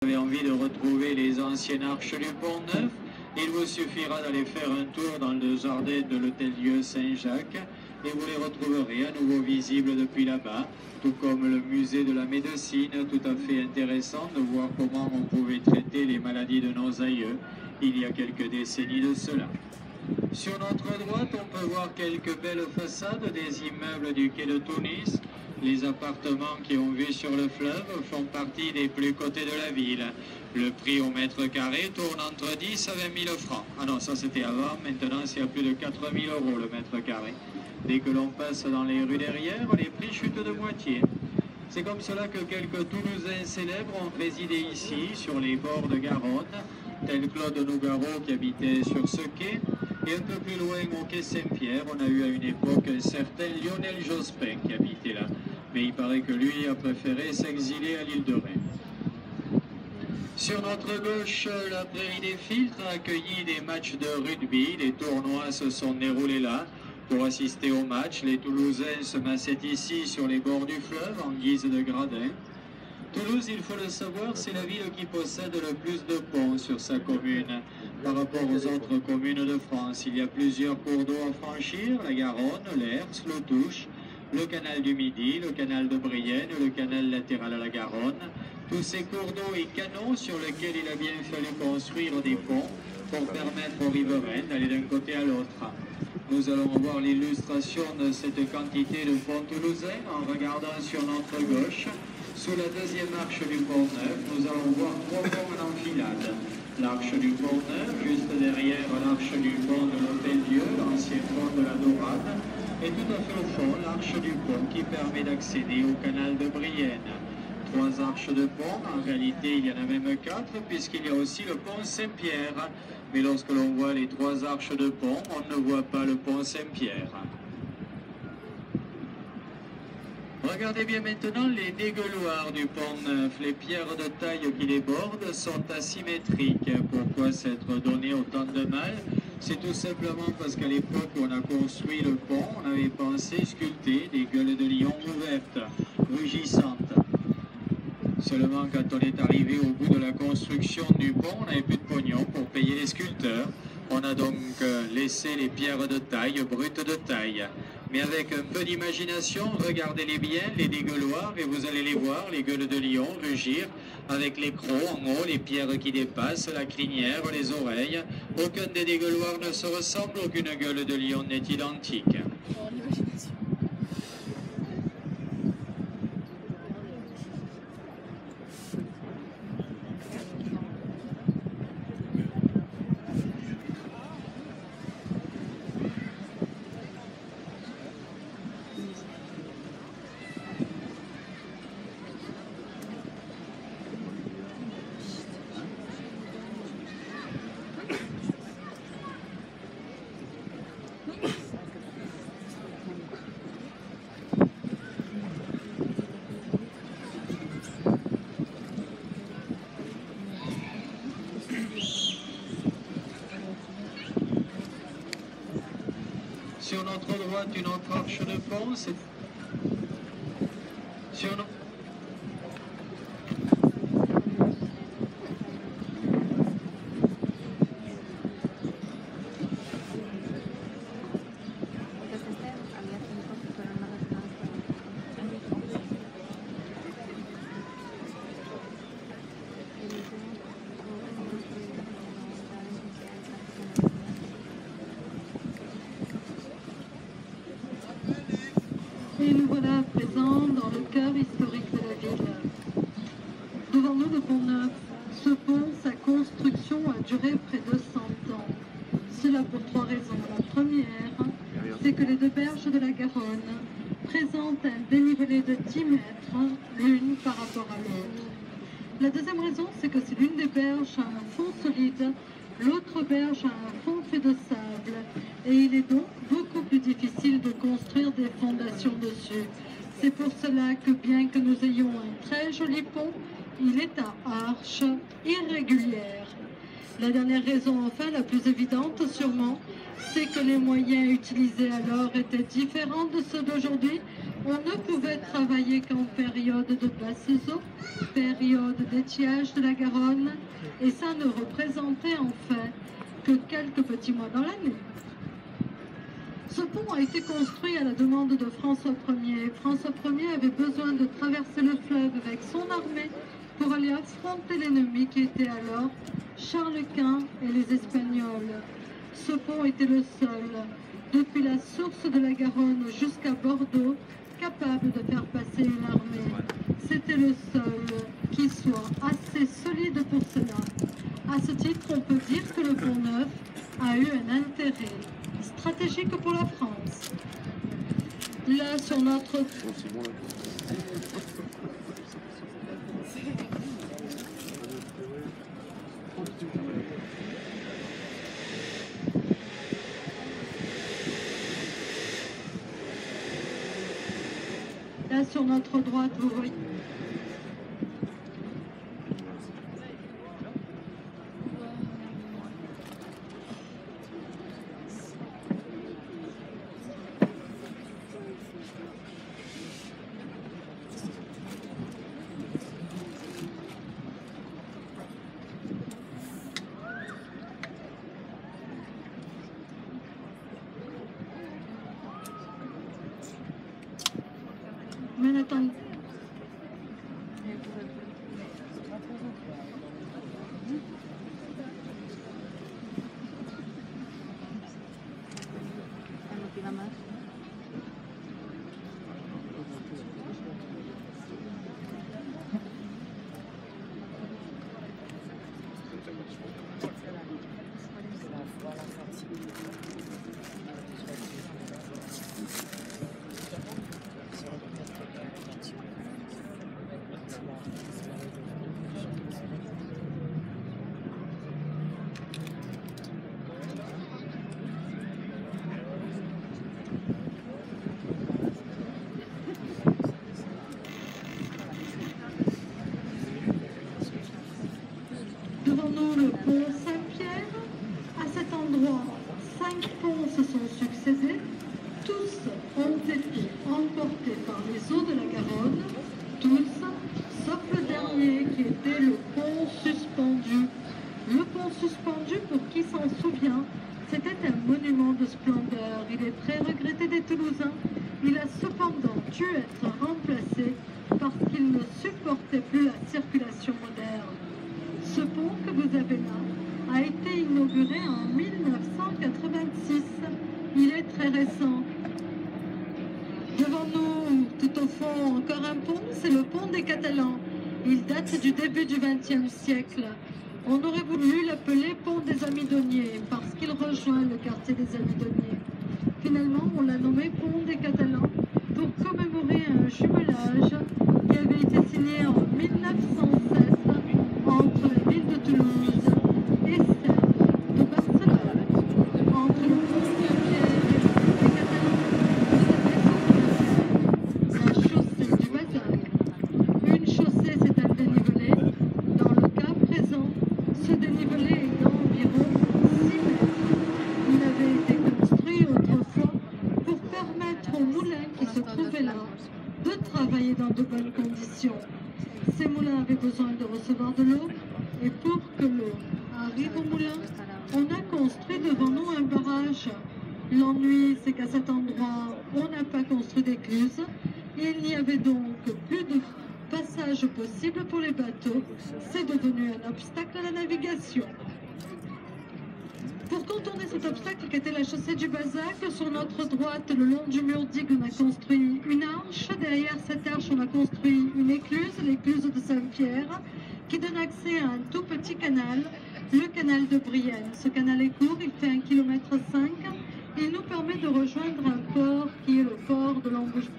Vous avez envie de retrouver les anciennes arches du Pont-Neuf, il vous suffira d'aller faire un tour dans le jardin de l'Hôtel-Dieu Saint-Jacques et vous les retrouverez à nouveau visibles depuis là-bas, tout comme le musée de la médecine, tout à fait intéressant de voir comment on pouvait traiter les maladies de nos aïeux il y a quelques décennies de cela. Sur notre droite, on peut voir quelques belles façades des immeubles du quai de Tunis. Les appartements qui ont vue sur le fleuve font partie des plus cotés de la ville. Le prix au mètre carré tourne entre 10 à 20 000 francs. Ah non, ça c'était avant, maintenant c'est à plus de 4 000 € le mètre carré. Dès que l'on passe dans les rues derrière, les prix chutent de moitié. C'est comme cela que quelques Toulousains célèbres ont résidé ici, sur les bords de Garonne, tel Claude Nougaro qui habitait sur ce quai, et un peu plus loin au quai Saint-Pierre, on a eu à une époque un certain Lionel Jospin qui habitait là. Mais il paraît que lui a préféré s'exiler à l'île de Ré. Sur notre gauche, la prairie des Filtres a accueilli des matchs de rugby. Les tournois se sont déroulés là. Pour assister aux matchs, les Toulousains se massaient ici sur les bords du fleuve en guise de gradins. Toulouse, il faut le savoir, c'est la ville qui possède le plus de ponts sur sa commune. Par rapport aux autres communes de France, il y a plusieurs cours d'eau à franchir, la Garonne, l'Hers, le Touche, le canal du Midi, le canal de Brienne, le canal latéral à la Garonne. Tous ces cours d'eau et canaux sur lesquels il a bien fallu construire des ponts pour permettre aux riverains d'aller d'un côté à l'autre. Nous allons voir l'illustration de cette quantité de ponts toulousains en regardant sur notre gauche. Sous la deuxième arche du Pont-Neuf, nous allons voir 3 ponts en enfilade. L'arche du Pont-Neuf, juste derrière l'arche du pont de l'Hôtel-Dieu, l'ancien pont de la Dorade, et tout à fait au fond, l'arche du pont qui permet d'accéder au canal de Brienne. 3 arches de pont, en réalité il y en a même 4, puisqu'il y a aussi le pont Saint-Pierre. Mais lorsque l'on voit les 3 arches de pont, on ne voit pas le pont Saint-Pierre. Regardez bien maintenant les dégueuloirs du Pont-Neuf. Les pierres de taille qui les bordent sont asymétriques. Pourquoi s'être donné autant de mal? C'est tout simplement parce qu'à l'époque où on a construit le pont, on avait pensé sculpter des gueules de lion ouvertes, rugissantes. Seulement quand on est arrivé au bout de la construction du pont, on n'avait plus de pognon pour payer les sculpteurs. On a donc laissé les pierres de taille, brutes de taille. Mais avec un peu d'imagination, regardez-les bien, les dégueuloirs, et vous allez les voir, les gueules de lion, rugir, avec les crocs en haut, les pierres qui dépassent, la crinière, les oreilles. Aucun des dégueuloirs ne se ressemble, aucune gueule de lion n'est identique. Sur notre droite, une autre arche de pont, c'est... Sur notre... Et nous voilà à présent dans le cœur historique de la ville. Devant nous, le Pont-Neuf. Ce pont, sa construction a duré près de 100 ans. Cela pour 3 raisons. La première, c'est que les 2 berges de la Garonne présentent un dénivelé de 10 mètres, l'une par rapport à l'autre. La deuxième raison, c'est que si l'une des berges a un fond solide, l'autre berge a un fond fait de sable, et il est donc beaucoup plus difficile de construire des fondations dessus. C'est pour cela que bien que nous ayons un très joli pont, il est à arches irrégulières. La dernière raison, enfin, la plus évidente sûrement, c'est que les moyens utilisés alors étaient différents de ceux d'aujourd'hui, On ne pouvait travailler qu'en période de basses eaux, période d'étiage de la Garonne, et ça ne représentait en fait que quelques petits mois dans l'année. Ce pont a été construit à la demande de François Ier. François Ier avait besoin de traverser le fleuve avec son armée pour aller affronter l'ennemi qui était alors Charles Quint et les Espagnols. Ce pont était le seul, depuis la source de la Garonne jusqu'à Bordeaux, capable de faire passer une armée. C'était le seul qui soit assez solide pour cela. À ce titre, on peut dire que le Pont-Neuf a eu un intérêt stratégique pour la France. Là, sur notre... Là, sur notre droite, vous voyez... Mais attendez. Devant nous, le pont Saint-Pierre. À cet endroit, 5 ponts se sont succédés. Tous ont été emportés par les eaux de la Garonne. Tous, sauf le dernier qui était le pont suspendu. Le pont suspendu, pour qui s'en souvient, c'était un monument de splendeur. Il est très regretté des Toulousains. Il a cependant dû être remplacé parce qu'il ne supportait plus la circulation moderne. Ce pont que vous avez là a été inauguré en 1986. Il est très récent. Devant nous, tout au fond, encore un pont, c'est le pont des Catalans. Il date du début du XXe siècle. On aurait voulu l'appeler pont des Amidonniers parce qu'il rejoint le quartier des Amidonniers. Finalement, on l'a nommé pont des Catalans pour commémorer un jumelage qui avait été signé en 1907 entre la ville de Toulouse et celle de Barcelone. Entre le pont Saint-Pierre et les Catalans, vous avez la chaussée du Bazac. Une chaussée, c'est un dénivelé. Dans le cas présent, ce dénivelé est d'environ 6 mètres. Il avait été construit autrefois pour permettre aux moulins qui se trouvaient là de travailler dans de bonnes conditions. Ces moulins avaient besoin de recevoir de l'eau et pour que l'eau arrive au moulin, on a construit devant nous un barrage. L'ennui, c'est qu'à cet endroit, on n'a pas construit d'écluse. Il n'y avait donc plus de passage possible pour les bateaux. C'est devenu un obstacle à la navigation. Pour contourner cet obstacle qui était la chaussée du Bazac, sur notre droite, le long du mur digue, on a construit une arche. Derrière cette arche, on a construit une écluse, l'écluse de Saint-Pierre, qui donne accès à un tout petit canal, le canal de Brienne. Ce canal est court, il fait 1,5 km. Il nous permet de rejoindre un port qui est le port de l'Embouchure.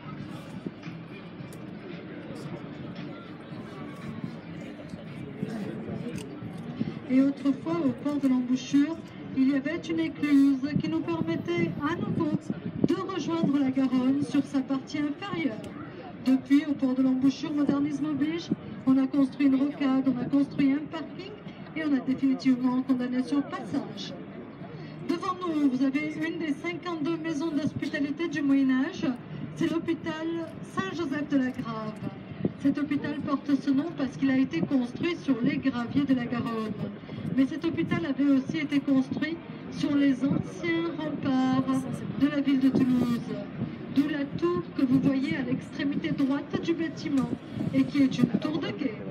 Et autrefois, au port de l'Embouchure, il y avait une écluse qui nous permettait à nouveau de rejoindre la Garonne sur sa partie inférieure. Depuis, au port de l'Embouchure, modernisme oblige, on a construit une rocade, on a construit un parking et on a définitivement condamné sur passage. Devant nous, vous avez une des 52 maisons d'hospitalité du Moyen-Âge. c'est l'hôpital Saint-Joseph de la Grave. Cet hôpital porte ce nom parce qu'il a été construit sur les graviers de la Garonne. Mais cet hôpital avait aussi été construit sur les anciens remparts de la ville de Toulouse. D'où la tour que vous voyez à l'extrémité droite du bâtiment et qui est une tour de guet.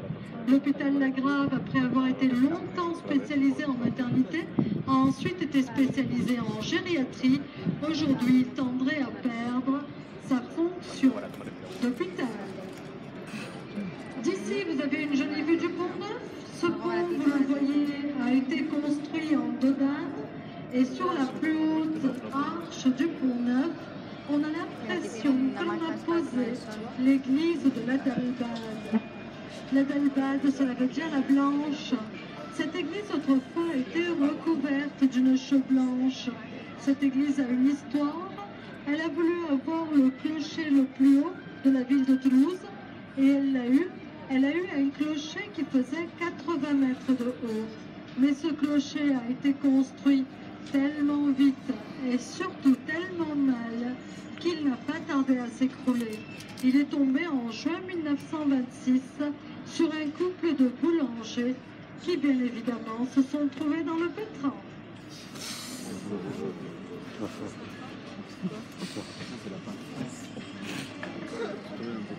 L'hôpital La Grave, après avoir été longtemps spécialisé en maternité, a ensuite été spécialisé en gériatrie. Aujourd'hui, il tendrait à perdre sa fonction d'hôpital. D'ici, vous avez une jolie vue du Pont-Neuf. Ce pont, vous le voyez, a été construit en dos d'Inde. Et sur la plus haute arche du Pont-Neuf, on a l'impression que l'on a posé l'église de la Dalbade. La Dalbade, cela veut dire la blanche. Cette église autrefois était recouverte d'une chaux blanche. Cette église a une histoire. Elle a voulu avoir le clocher le plus haut de la ville de Toulouse et elle l'a eu. Elle a eu un clocher qui faisait 80 mètres de haut. Mais ce clocher a été construit tellement vite et surtout tellement mal qu'il n'a pas tardé à s'écrouler. Il est tombé en juin 1926 sur un couple de boulangers qui, bien évidemment, se sont trouvés dans le pétrin.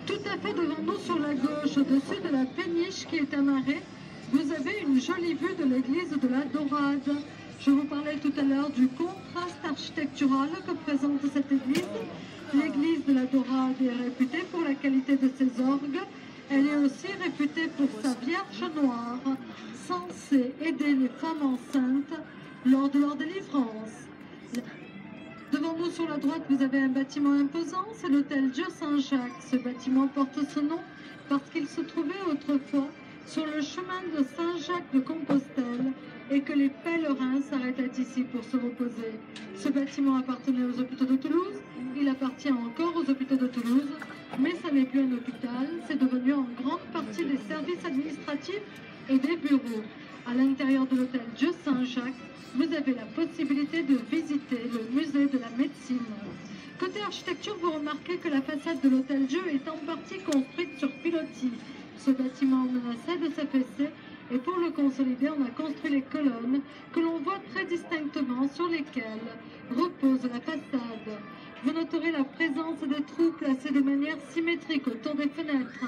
Tout à fait devant nous, sur la gauche, au-dessus de la péniche qui est amarrée, vous avez une jolie vue de l'église de la Dorade. Je vous parlais tout à l'heure du contraste architectural que présente cette église. L'église de la Dorade est réputée pour la qualité de ses orgues. Elle est aussi réputée pour sa Vierge Noire, censée aider les femmes enceintes lors de leur délivrance. Devant nous, sur la droite, vous avez un bâtiment imposant, c'est l'hôtel Dieu Saint-Jacques. Ce bâtiment porte ce nom parce qu'il se trouvait autrefois sur le chemin de Saint-Jacques de Compostelle et que les pèlerins s'arrêtaient ici pour se reposer. Ce bâtiment appartenait aux hôpitaux de Toulouse, il appartient encore aux hôpitaux de Toulouse, mais ça n'est plus un hôpital, c'est devenu en grande partie des services administratifs et des bureaux. À l'intérieur de l'hôtel Dieu Saint-Jacques, vous avez la possibilité de visiter le musée de la médecine. Côté architecture, vous remarquez que la façade de l'hôtel Dieu est en partie construite sur pilotis. Ce bâtiment menaçait de s'affaisser et pour le consolider, on a construit les colonnes que l'on voit très distinctement sur lesquelles repose la façade. Vous noterez la présence des trous placés de manière symétrique autour des fenêtres.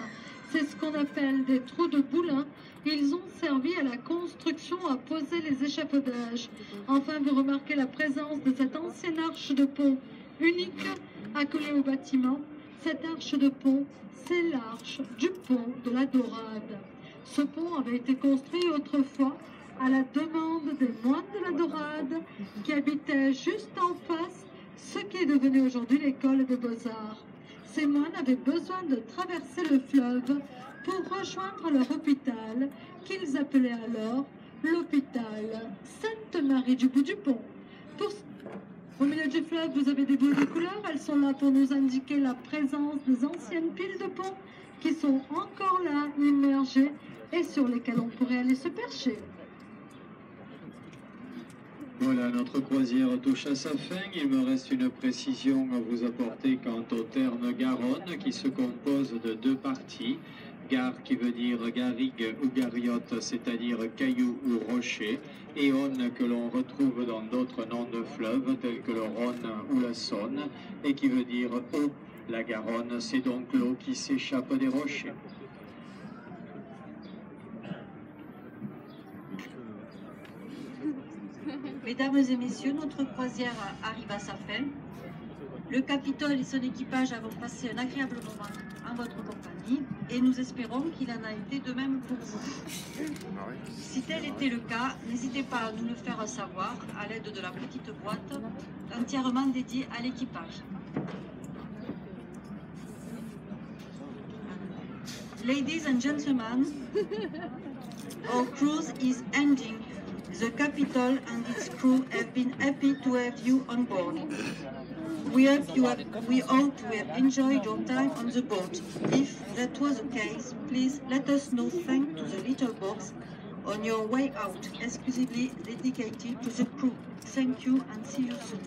C'est ce qu'on appelle des trous de boulin. Ils ont servi à la construction, à poser les échafaudages. Enfin, vous remarquez la présence de cette ancienne arche de pont unique accolée au bâtiment. Cette arche de pont, c'est l'arche du pont de la Dorade. Ce pont avait été construit autrefois à la demande des moines de la Dorade qui habitaient juste en face ce qui est devenu aujourd'hui l'école des Beaux-Arts. Ces moines avaient besoin de traverser le fleuve pour rejoindre leur hôpital, qu'ils appelaient alors l'hôpital Sainte-Marie du Bout du Pont. Au milieu du fleuve, vous avez des boules de couleur. Elles sont là pour nous indiquer la présence des anciennes piles de pont qui sont encore là, immergées, et sur lesquelles on pourrait aller se percher. Voilà, notre croisière touche à sa fin. Il me reste une précision à vous apporter quant au terme Garonne qui se compose de deux parties. Gare qui veut dire garrigue ou gariotte, c'est-à-dire caillou ou rocher, et Onne que l'on retrouve dans d'autres noms de fleuves tels que le Rhône ou la Saône, et qui veut dire eau. La Garonne, c'est donc l'eau qui s'échappe des rochers. Mesdames et messieurs, notre croisière arrive à sa fin. Le Capitole et son équipage avons passé un agréable moment en votre compagnie et nous espérons qu'il en a été de même pour vous. Si tel était le cas, n'hésitez pas à nous le faire savoir à l'aide de la petite boîte entièrement dédiée à l'équipage. Ladies and gentlemen, our cruise is ending. The Capitol and its crew have been happy to have you on board. We hope you have enjoyed your time on the boat. If that was the case, please let us know thanks to the little box on your way out, exclusively dedicated to the crew. Thank you and see you soon.